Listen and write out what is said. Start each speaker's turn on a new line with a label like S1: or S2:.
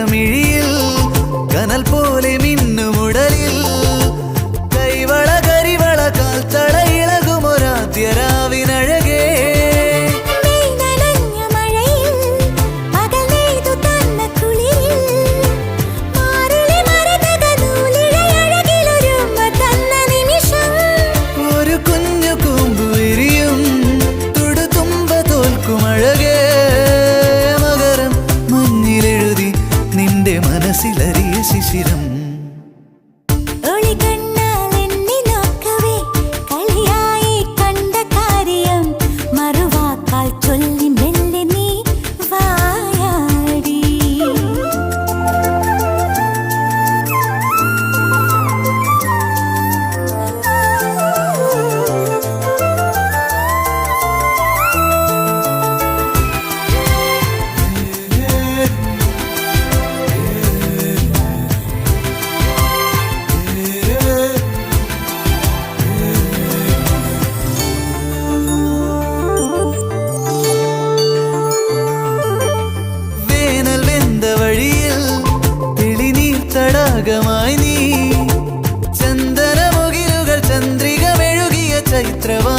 S1: നീലമിഴിയിൽ കനൽ പോലെ മിന്നുമുടലിൽ കൈവള കരിവള കാൽത്തള ഇളകുമൊരാദ്യരാവിനഴകേ ഒരു കുഞ്ഞു കൂമ്പു വിരിയും തുടുതുമ്പ തോൽക്കുമഴകേ മകരം മഞ്ഞിലെഴുതി നിന്റെ മനസ്സിലറിയ ശിശിരം തടാകമായി നീ ചന്ദനമുകിലുകൾ ചന്ദ്രിക മെഴുകിയ ചൈത്രവാ